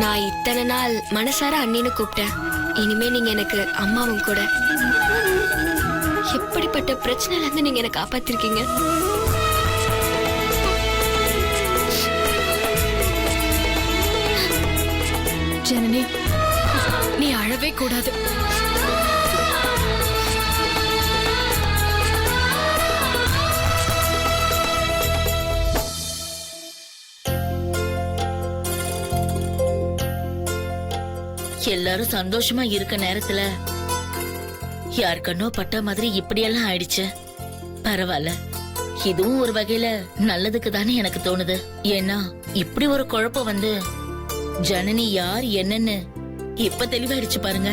நான் இத்தனை நாள் மனசார அண்ணின்னு கூப்பிட்டேன். இனிமே நீங்க எனக்கு அம்மாவும் கூட. எப்படிப்பட்ட பிரச்சனைல இருந்து நீங்க என்ன காப்பாத்திருக்கீங்க. ஜனனி, நீ அழவே கூடாது. எல்லாரும் சந்தோஷமா இருக்க நேரத்துல யாருக்கன்னோ பட்ட மாதிரி இப்படியெல்லாம் ஆயிடுச்சு. பரவாயில்ல, இதுவும் ஒரு வகையில நல்லதுக்கு தானே எனக்கு தோணுது. ஏன்னா இப்படி ஒரு குழப்பம் வந்து ஜனனி யார் என்னன்னு இப்ப தெளிவாயிடுச்சு பாருங்க.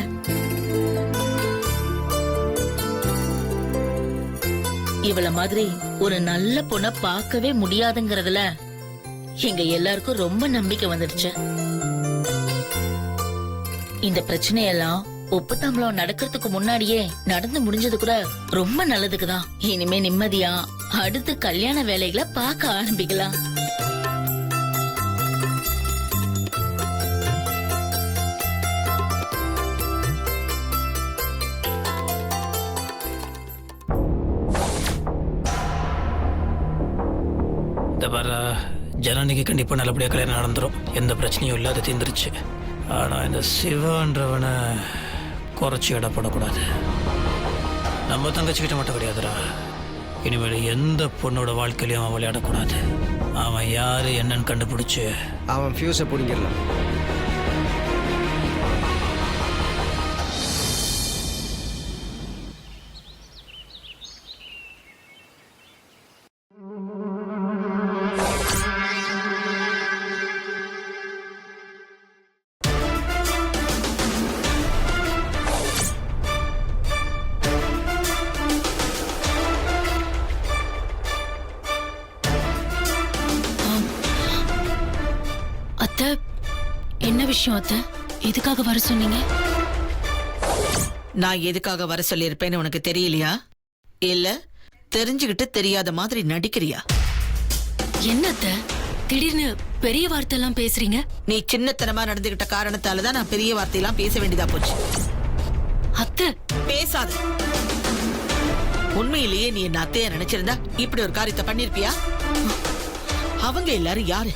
இவள மாதிரி ஒரு நல்ல பொண்ண பார்க்கவே முடியாதுங்கறதுல எங்க எல்லாருக்கும் ரொம்ப நம்பிக்கை வந்துடுச்சு. இந்த பிரச்சனையெல்லாம் ஒப்புத்தாம்பளம் நடக்கிறதுக்கு முன்னாடியே நடந்து முடிஞ்சது கூட ரொம்ப நல்லதுக்குதான். இனிமே நிம்மதியா அடுத்து கல்யாண வேலைகளை பார்க்க ஆரம்பிக்கலாம். ஜனனிக்கு கண்டிப்பா நல்லபடியா கல்யாணம் நடந்துரும். எந்த பிரச்சனையும் இல்லாத தீர்ந்துருச்சு. ஆனா இந்த சிவான்றவனை குறைச்சி இடப்படக்கூடாது. நம்ம தங்கச்சிக்கிட்ட மட்டும் கிடையாதுடா, இனிமேல் எந்த பொண்ணோட வாழ்க்கையிலையும் அவன் விளையாடக்கூடாது. அவன் யாரு என்னன்னு கண்டுபிடிச்சு அவன் ஃபியூஸை பிடிங்கிடலாம். அத்தை, என்ன விஷயம் அத்தை? எதுக்காக வர சொன்னீங்க? நான் எதுக்காக வர சொல்லியிருப்பேன்னு உனக்கு தெரியலையா? இல்ல தெரிஞ்சுக்கிட்டு தெரியாத மாதிரி நடிக்கிறியா? என்ன அத்தை, திடீர்னு பெரிய வார்த்தை எல்லாம் பேசுறீங்க? நீ சின்னத்தனமா நடந்துகிட்ட காரணத்தாலதான் நான் பெரிய வார்த்தையெல்லாம் பேச வேண்டியதா போச்சு. அத்தை, பேசாத. உண்மையிலேயே நீ என்ன அத்தைய நினைச்சிருந்தா இப்படி ஒரு காரியத்தை பண்ணிருப்பியா? அவங்க எல்லாரும் யாரு?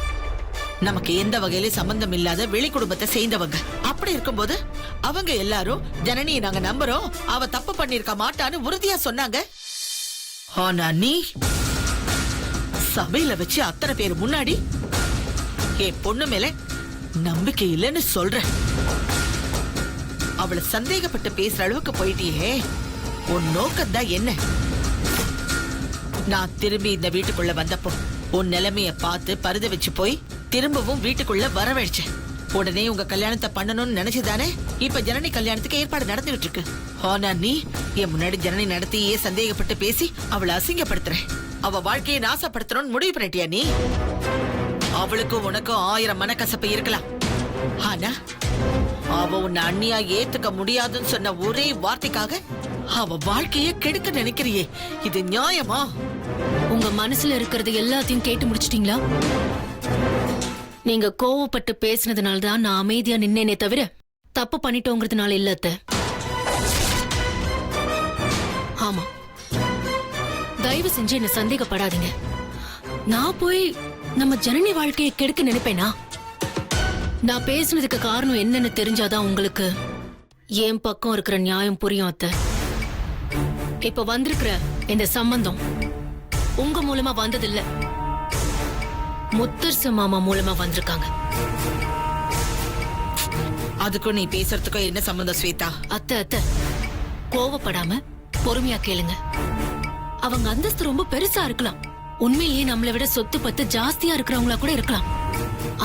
நமக்கு எந்த வகையில சம்பந்தம் இல்லாத வெளி குடும்பத்தை சேர்ந்தவங்க. அப்படி இருக்கும்போது அவங்க எல்லாரும் ஜனனியை நாங்க நம்புறோம், அவ தப்பு பண்ணிருக்க மாட்டான்னு உறுதியா சொன்னாங்க. ஆனா நீ சபையில வச்சு அத்தனை பேர் முன்னாடி என் பொண்ணு மேல நம்பிக்கை இல்லைன்னு சொல்ற. அவளை சந்தேகப்பட்டு பேசுற அளவுக்கு போயிட்டியே. உன் நோக்கம்தான் என்ன? நான் திரும்பி இந்த வீட்டுக்குள்ள வந்தப்போ உன் நிலைமைய பார்த்து பருத வச்சு போய் திரும்பவும் வீட்டுக்குள்ள வரவழைச்ச. உடனே உங்க கல்யாணத்தை பண்ணணும்னு நினைச்சுதானே இப்ப ஜனனி கல்யாணத்துக்கு ஏற்பாடு நடந்துகிட்டு இருக்கு. ஆனா நீ என் முன்னாடி ஜனனி நடத்தியே சந்தேகப்பட்டு பேசி அவளை அசிங்கப்படுத்துற. அவ வாழ்க்கையை நாசப்படுத்தணும்னு முடிவு பண்ணிட்டியா நீ? அவளுக்கும் உனக்கும் 1000 மனக்கசப்பு இருக்கலாம். ஆனா அவ உன்னை அண்ணியா ஏத்துக்க முடியாதுன்னு சொன்ன ஒரே வார்த்தைக்காக அவ வாழ்க்கைய கெடுக்க நினைக்கிறியே, இது நியாயமா? உங்க மனசுல இருக்கிறது எல்லாத்தையும் கேட்டு முடிச்சிட்டீங்களா? நீங்க கோவப்பட்டு பேசினதுனால தான் நான் அமைதியா நின்னேனே தவிர தப்பு பண்ணிட்டோங்கிறதுனால இல்ல அத்தை. ஆமா, தயவு செஞ்சு என்ன சந்தேகப்படாதீங்க. நான் போய் நம்ம ஜனனி வாழ்க்கையை கெடுக்க நினைப்பேனா? நான் பேசுனதுக்கு காரணம் என்னன்னு தெரிஞ்சாதான் உங்களுக்கு என் பக்கம் இருக்கிற நியாயம் புரியும் அத்தை. இப்ப வந்திருக்கிற இந்த சம்பந்தம் உங்க மூலமா வந்ததில்ல, முத்தரசு மாமா மூலமா வந்திருக்காங்க. அதுக்கும் நீ பேசுறதுக்கும் என்ன சம்பந்தம் ஸ்வேதா? அத்தை அத்தை, கோவப்படாம பொறுமையா கேளுங்க. அவங்க அந்தஸ்து ரொம்ப பெருசா இருக்கலாம், உண்மையிலேயே நம்மளை விட சொத்து பத்து ஜாஸ்தியா இருக்கிறவங்களா கூட இருக்கலாம்.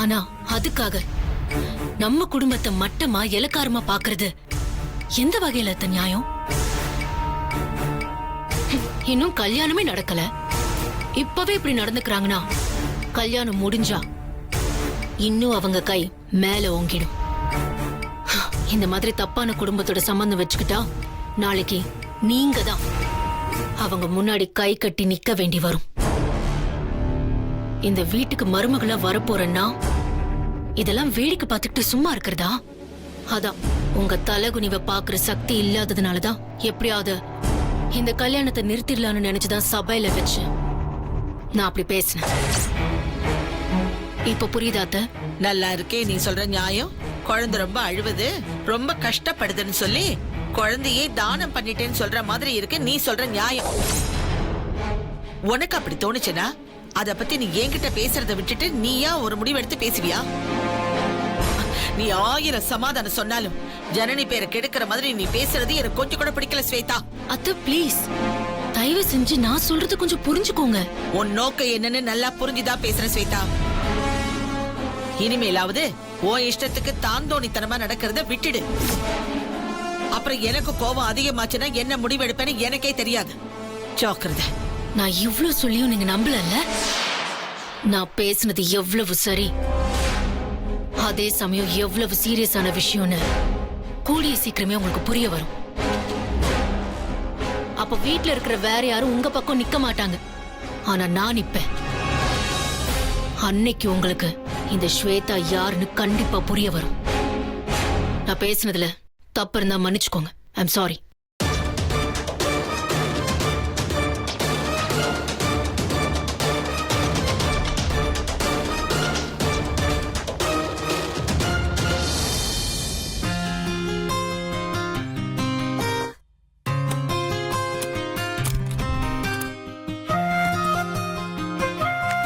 ஆனா அதுக்காக நம்ம குடும்பத்தை மட்டமா இலக்காரமா பாக்குறது எந்த வகையில அத்தை நியாயம்? இன்னும் கல்யாணமே நடக்கல, இப்பவே இப்படி நடந்துக்கிறாங்கன்னா கல்யாணம் முடிஞ்சா இன்னும் அவங்க கை மேல ஓங்கிடும். இந்த மாதிரி தப்பான குடும்பத்தோட சம்பந்தம் வச்சுக்கிட்டா நாளைக்கு நீங்க தான் அவங்க முன்னாடி கை கட்டி நிக்க வேண்டி வரும். இந்த வீட்டுக்கு மருமகளா வரப்போறேன்னா இதெல்லாம் வேடிக்கை பார்த்துக்கிட்டு சும்மா இருக்கிறதா? அதான் உங்க தலைகுனிவை பாக்குற சக்தி இல்லாததுனாலதான் எப்படியாவது இந்த கல்யாணத்தை நிறுத்திடலாம்னு நினைச்சுதான் சபையில வச்சு நான் அப்படி பேசினேன். இப்ப புரியுதா அத்தை? நல்லா இருக்கே நீ சொல்ற நியாயம். குழந்தை ரொம்ப அழுவது, ரொம்ப கஷ்டப்படுதுன்னு சொல்லி குழந்தையே தானம் பண்ணிட்டேன்னு சொல்ற மாதிரி இருக்கு நீ சொல்ற நியாயம். உனக்கு அப்படி தோணுச்சுன்னா அத பத்தி நீ என்கிட்ட பேசுறத விட்டுட்டு நீயா ஒரு முடிவெடுத்து பேசுவியா? நீ 1000 சமாதானம் சொன்னாலும் ஜனனி பேரை கெடுக்கிற மாதிரி நீ பேசுறது எனக்கு கொஞ்சம் கூட பிடிக்கல ஸ்வேதா. அத்தை ப்ளீஸ், தயவு செஞ்சு நான் சொல்றது கொஞ்சம் புரிஞ்சுக்கோங்க. உன் நோக்கம் என்னன்னு நல்லா புரிஞ்சுதான் பேசுற ஸ்வேதா. இனிமேலாவது உன் இஷ்டத்துக்கு தாந்தோணித்தனமா நடக்கிறத விட்டுடு. அப்புறம் எனக்கு கோபம் அதிகமாச்சுன்னா என்ன முடிவெடுப்பேன்னு எனக்கே தெரியாது. ஜாக்கிரதை. நான் இவ்ளோ சொல்லியும் நீங்க நம்பலல்ல? நான் பேசுனது எவ்வளவு சரி, அதே சமயம் எவ்வளவு சீரியஸான விஷயம்னு கூடிய சீக்கிரமே உங்களுக்கு புரிய வரும். அப்ப வீட்ல இருக்கிற வேற யாரும் உங்க பக்கம் நிக்க மாட்டாங்க, ஆனா நான் நிப்பேன். அன்னைக்கு உங்களுக்கு இந்த ஸ்வேதா யாருன்னு கண்டிப்பா புரிய வரும். நான் பேசுனதுல தப்பு இருந்தா மன்னிச்சுக்கோங்க. I'm sorry.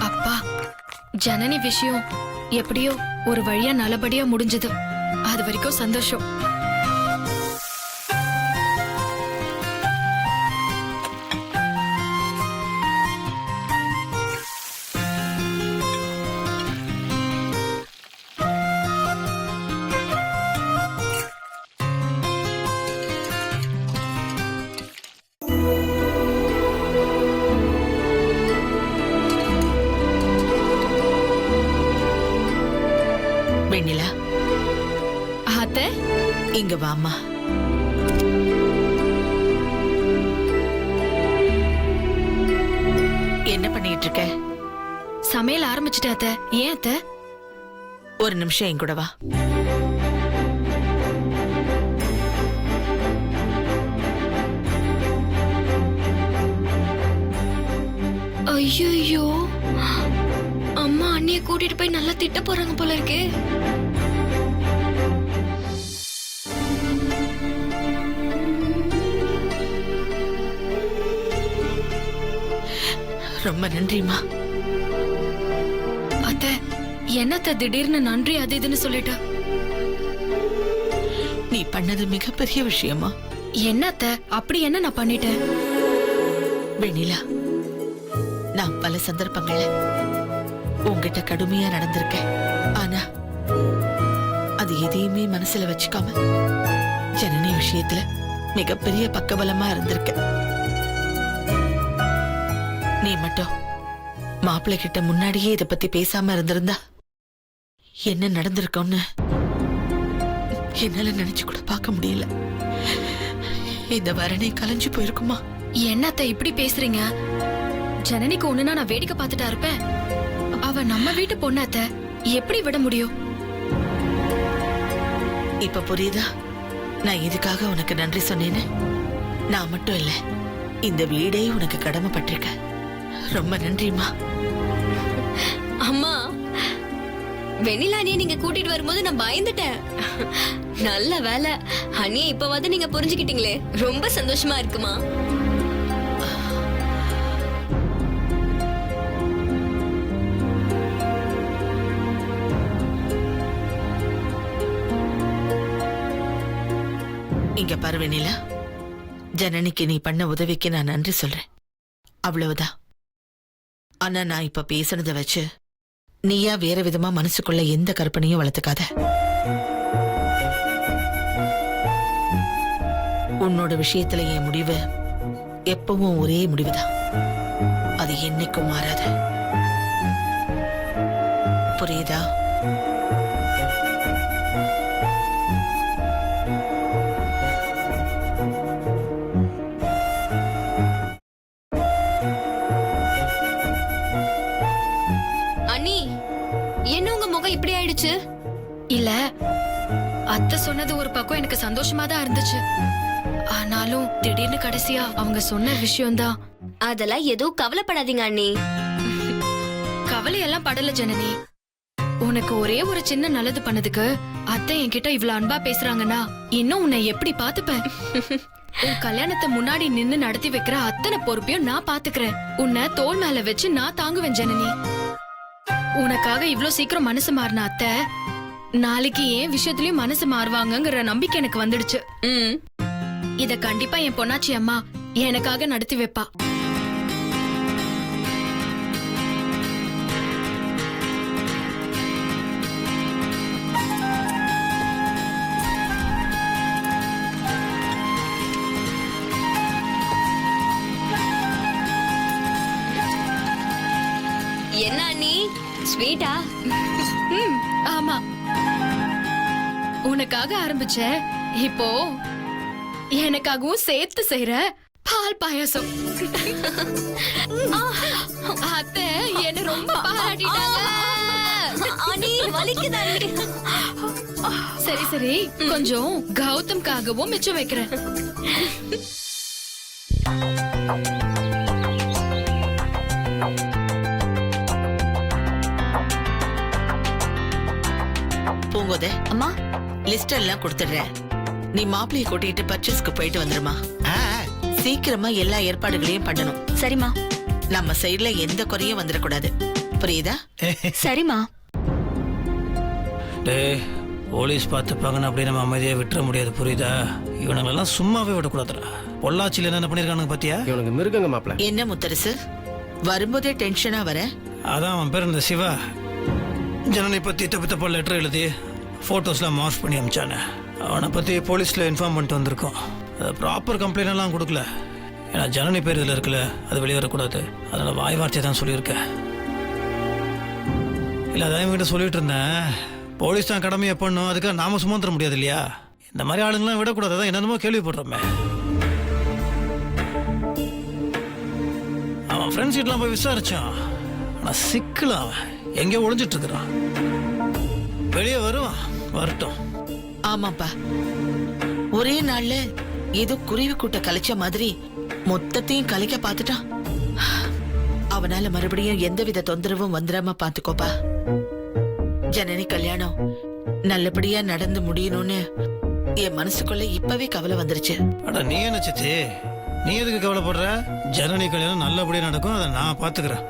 அப்பா, ஜனனி விஷயம் எப்படியோ ஒரு வழியா நல்லபடியா முடிஞ்சது. அது வரைக்கும் சந்தோஷம். வெண்ணிலா, அத்தை, இங்க வாமா. என்ன பண்ணிட்டு இருக்க? சமையல் ஆரம்பிச்சிட்டேன் அத்தை. ஏன் அத்தை? ஒரு நிமிஷம் என் கூட வா. ஐயோ, அம்மா அண்ணிய கூட்டிட்டு போய் நல்லா திட்ட போறாங்க போல இருக்கு. ரொம்ப நன்றிமா. அத்தை, என்னத்த திடீர்னு நன்றி அது இதுன்னு சொல்லிட்டா? நீ பண்ணது மிகப்பெரிய விஷயமா. என்னத்த அப்படி என்ன நான் பண்ணிட்டேன்? வெண்ணிலா, நான் பல சந்தர்ப்பங்கள்ல உன்கிட்ட கடுமையா நடந்திருக்கேன். ஆனா அது எதையுமே மனசுல வச்சுக்காம ஜனனி விஷயத்துல மிகப்பெரிய பக்கபலமா இருந்திருக்க. நீ மட்டும் மாப்பிள்ளை கிட்ட முன்னாடியே இத பத்தி பேசாம இருந்திருந்தா என்ன நடந்திருக்கும்னு என்னால நினைச்சு கூட பார்க்க முடியல. இந்த வரனே கலைஞ்சு போயிருக்குமா? என்னத்த இப்படி பேசுறீங்க? ஜனனிக்கு ஒண்ணுனா நான் வேடிக்கை பார்த்துட்டா இருப்பேன். அவ நம்ம வீட்டு பொண்ணாத்த எப்படி விட முடியும்? இப்ப புரியுதா நான் எதுக்காக உனக்கு நன்றி சொன்னேன்னு? நான் மட்டும் இல்ல, இந்த வீடே உனக்கு கடமைப்பட்டிருக்க. ரொம்ப நன்றிமா. அம்மா, வெண்ணிலா அண்ணியை நீங்க கூட்டிட்டு வரும்போது நான் பயந்துட்டேன். நல்ல வேலை, அண்ணியை இப்பவாது நீங்க புரிஞ்சுக்கிட்டீங்களே, ரொம்ப சந்தோஷமா இருக்குமா. இங்க பாரு வெண்ணிலா, ஜனனிக்கு நீ பண்ண உதவிக்கு நான் நன்றி சொல்றேன், அவ்வளவுதான். ஆனா நான் இப்ப பேசுனதை வச்சு நீயா வேற விதமா மனசுக்குள்ள எந்த கற்பனையும் வளர்த்துக்காத. உன்னோட விஷயத்துல என் முடிவு எப்பவும் ஒரே முடிவுதான். அது என்னைக்கும் மாறாது. புரியுதா? அண்ணி, என்ன உங்க முகம் இப்படி ஆயிடுச்சு? இல்ல அத்தை சொன்னது ஒரு பக்கம் எனக்கு சந்தோஷமா தான் இருந்துச்சு. ஆனாலும் திடீர்னு கடைசியா அவங்க சொன்ன விஷயம்தான். அதெல்லாம் எதுவும் கவலைப்படாதீங்க அண்ணி. கவலையெல்லாம் படல ஜனனி. உனக்கு ஒரே ஒரு சின்ன நல்லது பண்ணதுக்கு அத்தை என்கிட்ட இவ்ளோ அன்பா பேசுறாங்கன்னா இன்னும் உன்னை எப்படி பாத்துப்பேன்? உன் கல்யாணத்தை முன்னாடி நின்னு நடத்தி வைக்கிற அத்தனை பொறுப்பையும் நான் பாத்துக்கிறேன். உன்னை தோள் மேல வச்சு நான் தாங்குவேன் ஜனனி. உனக்காக இவ்ளோ சீக்கிரம் மனசு மாறின அத்தை நாளைக்கு ஏன் விஷயத்துலயும் மனசு மாறுவாங்கங்கிற நம்பிக்கை எனக்கு வந்துடுச்சு. இத கண்டிப்பா என் பொன்னாச்சி அம்மா எனக்காக நடத்தி வைப்பா. என்ன அண்ணி ஸ்வீட்டா? ஆமா, உனக்காக ஆரம்பிச்ச, இப்போ எனக்காகவும் சேர்த்து செய்யற பால் பாயாசம். அத்தை என்ன ரொம்ப பாராட்டிட்டாங்க. அண்ணி வலிக்குது அண்ணி. சரி சரி, கொஞ்சம் கௌதம்காகவும் மிச்சம் வைக்கிறேன். பூங்கோதே, அம்மா லிஸ்ட் எல்லாம் கொடுத்துடுறேன். நீ மாப்பிள்ளைய கூட்டிட்டு பர்ச்சேஸ்க்கு போயிட்டு வந்துருமா. சீக்கிரமா எல்லா ஏற்பாடுகளையும் பண்ணணும். சரிம்மா. நம்ம சைடுல எந்த குறையும் வந்துடக்கூடாது. புரியுதா? சரிம்மா. டேய், போலீஸ் பார்த்துப்பாங்கன்னு அப்படியே நம்ம அமைதியா விட்டுற முடியாது, புரியுதா? இவனுங்களெல்லாம் சும்மாவே விடக்கூடாதுடா. பொள்ளாச்சியில் என்னென்ன பண்ணிருக்கானுங்க பாத்தியா? இவனுக்கு மிருகங்க மாப்பிள. என்ன முத்தரசு, வரும்போதே டென்ஷனா வர? அதான் அவன் பேர் இந்த சிவா. ஜனனி பத்தி தப்பு லெட்டர் எழுதி போட்டோஸ்லாம் மார்க் பண்ணி அமிச்சானே. அவனை பத்தி போலீஸ்ல இன்ஃபார்ம் பண்ணிட்டு வந்திருக்கோம். அது ப்ராப்பர் கம்ப்ளைண்ட் எல்லாம் கொடுக்கல. ஏன்னா ஜனனி பேர் இதுல இருக்குல்ல, அது வெளியே வரக்கூடாது. அதனால வாய் வார்த்தையை தான் சொல்லியிருக்கேன். இல்லை அதான் இவங்கிட்ட சொல்லிட்டு இருந்தேன். போலீஸ் தான் கடமையை பண்ணும், அதுக்காக நாம சுமந்துட முடியாது இல்லையா? இந்த மாதிரி ஆளுங்களாம் விடக்கூடாது. அதான் என்னென்னமோ கேள்விப்படுறோமே. அவன் ஃப்ரெண்ட்ஸ் கிட்டலாம் போய் விசாரிச்சான். ஆனால் சிக்கலாம், அவன் எங்கேயோ ஒளிஞ்சிட்டு இருக்கிறான். வெளியே வருவான், வரட்டும். ஆமாப்பா, ஒரே நாள்ல ஏதோ குருவி கூட்ட கலைச்ச மாதிரி மொத்தத்தையும் கலைக்க பார்த்துட்டான். அவனால மறுபடியும் எந்தவித தொந்தரவும் வந்துடாம பாத்துக்கோப்பா. ஜனனி கல்யாணம் நல்லபடியா நடந்து முடியணும்னு என் மனசுக்குள்ள இப்பவே கவலை வந்துருச்சு. அட நீ என்ன சித்தி, நீ எதுக்கு கவலைப்படுற? ஜனனி கல்யாணம் நல்லபடியா நடக்கும், அதை நான் பாத்துக்கிறேன்.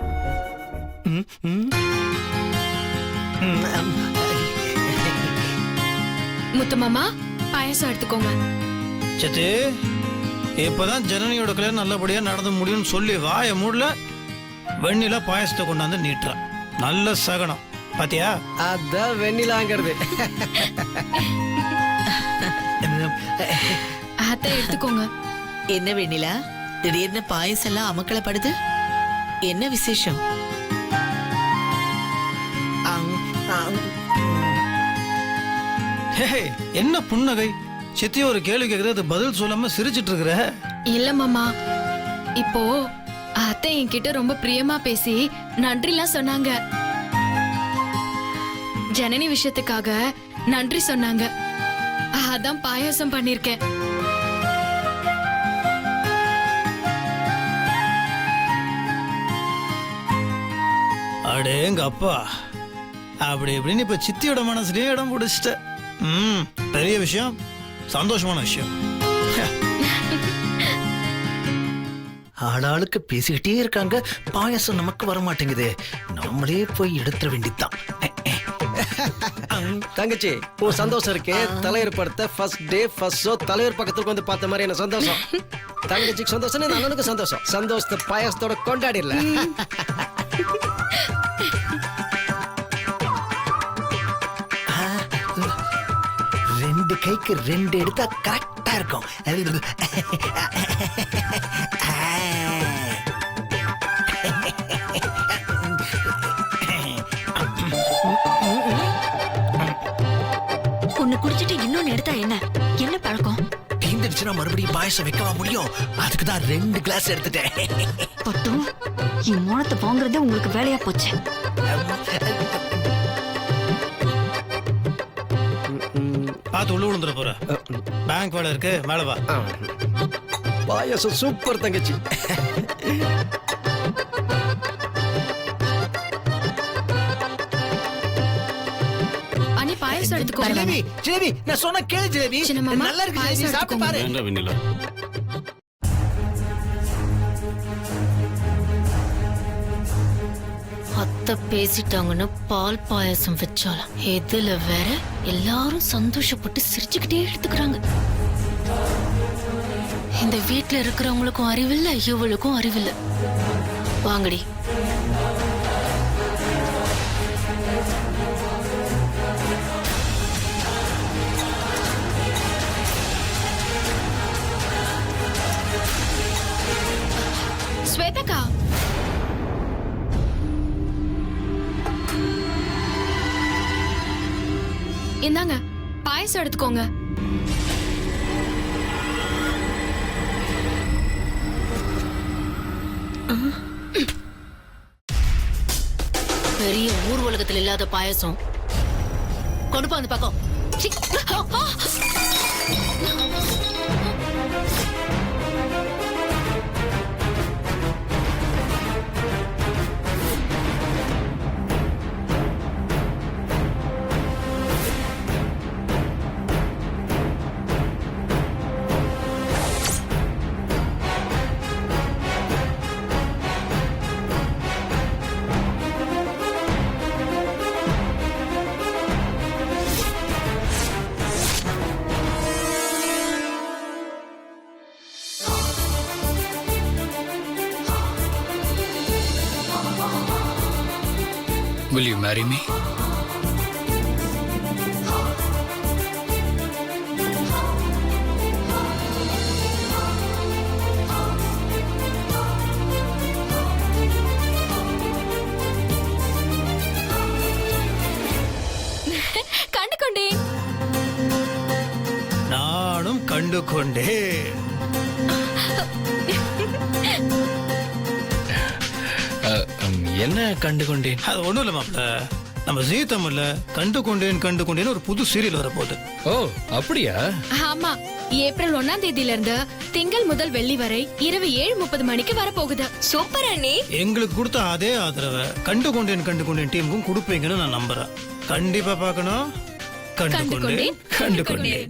முத்துமாமா, பாயாசம் எடுத்துக்கோங்க. சித்தி, இப்பதான் ஜனனியோட கல்யாணம் நல்லபடியா நடந்து முடியும்னு சொல்லி வாய மூடல வெண்ணிலா பாயாசத்தை கொண்டாந்து நீட்டுறான். நல்ல சகனம் பாத்தியா? அதான் வெண்ணிலாங்கிறது. அத்தை எடுத்துக்கோங்க. என்ன வெண்ணிலா, திடீர்னு பாயசம் எல்லாம் அமக்கலப்படுது? என்ன விசேஷம்? ஹே, என்ன புன்னகை? சித்தி ஒரு கேள்வி கேட்கறது பதில் சொல்லாம சிரிச்சிட்டு இருக்கிற. இல்ல மாமா, இப்போ அத்தை என்கிட்ட ரொம்ப பிரியமா பேசி நன்றிலாம் சொன்னாங்க. ஜனனி விஷயத்துக்காக நன்றி சொன்னாங்க. அதான் பாயாசம் பண்ணிருக்கேன். அடேங்க அப்பா, அப்படி இப்படின்னு இப்ப சித்தியோட மனசுலயே இடம் பிடிச்சிட்ட. பெரிய விஷயம், சந்தோஷமான விஷயம். ஆளாளுக்கு பேசிக்கிட்டே இருக்காங்க, பாயாசம் நமக்கு வர மாட்டேங்குது. நம்மளே போய் எடுத்துட வேண்டியதுதான். தங்கச்சி, உன் சந்தோஷம் இருக்கே, தலைவர் படத்தை ஃபர்ஸ்ட் டே ஃபர்ஸ்ட் ஷோ தலைவர் பக்கத்துக்கு வந்து பார்த்த மாதிரி என்ன சந்தோஷம். தங்கச்சிக்கு சந்தோஷம், அண்ணனுக்கு சந்தோஷம். சந்தோஷத்தை பாயாசத்தோட கொண்டாடிடல. ரெண்டு கைக்கு ரெண்டு எடுத்தா கரெக்டா இருக்கும். ஒன்னு குடிச்சிட்டு இன்னொன்னு எடுத்தா என்ன என்ன பழக்கம்? தீந்துடுச்சுன்னா மறுபடியும் பாயசம் வைக்கவா முடியும்? அதுக்கு தான் 2 கிளாஸ் எடுத்துட்டேன். பட்டு என் மோனத்தை வாங்குறதே உங்களுக்கு வேலையா போச்சு. பார்த்து உள்ள விழுந்துட போற. பேங்க் வேலை இருக்கு, மேல வா. பாயாசம் சூப்பர் தங்கச்சி. அண்ணி பாயசம் எடுத்துக்கோங்க. ஜிலேபி ஜிலேபி நான் சொன்ன கேளு ஜிலேபி. சின்ன மாமா, நல்லா இருக்கு பாயசம் ஜிலேபி, சாப்பிட்டு பாரு. வேண்டாம் வெண்ணிலா. அத்தை பேசிட்டாங்கன்னு பால் பாயாசம் வச்சாலாம். எதுல வேற எல்லாரும் சந்தோஷப்பட்டு சிரிச்சுக்கிட்டே எடுத்துக்கிறாங்க. இந்த வீட்ல இருக்கிறவங்களுக்கும் அறிவில்லை, இவளுக்கும் அறிவில்லை. வாங்கடி. ஸ்வேதக்கா, இந்தாங்க பாயசம் எடுத்துக்கோங்க. பெரிய ஊர் உலகத்தில் இல்லாத பாயசம். கொடுப்பா அந்த பக்கம். C. Will you marry me? கண்டு கொண்டேன். நானும் கண்டு கொண்டேன். என்ன கண்டு கொண்டேன்? அது ஒண்ணும் இல்ல மாப்ள, நம்ம ஜீ தமிழ்ல கண்டு கொண்டேன் ஒரு புது சீரியல் வரப்போகுது. ஓ அப்படியா? ஆமா, ஏப்ரல் 1ஆம் தேதியில இருந்து திங்கள் முதல் வெள்ளி வரை இரவு 7:30 மணிக்கு வரப்போகுது. சூப்பர் அண்ணி. எங்களுக்கு கொடுத்த அதே ஆதரவை கண்டு கொண்டேன் டீமுக்கும் கொடுப்பீங்கன்னு நான் நம்புறேன். கண்டிப்பா பார்க்கணும். கண்டு கொண்டேன்.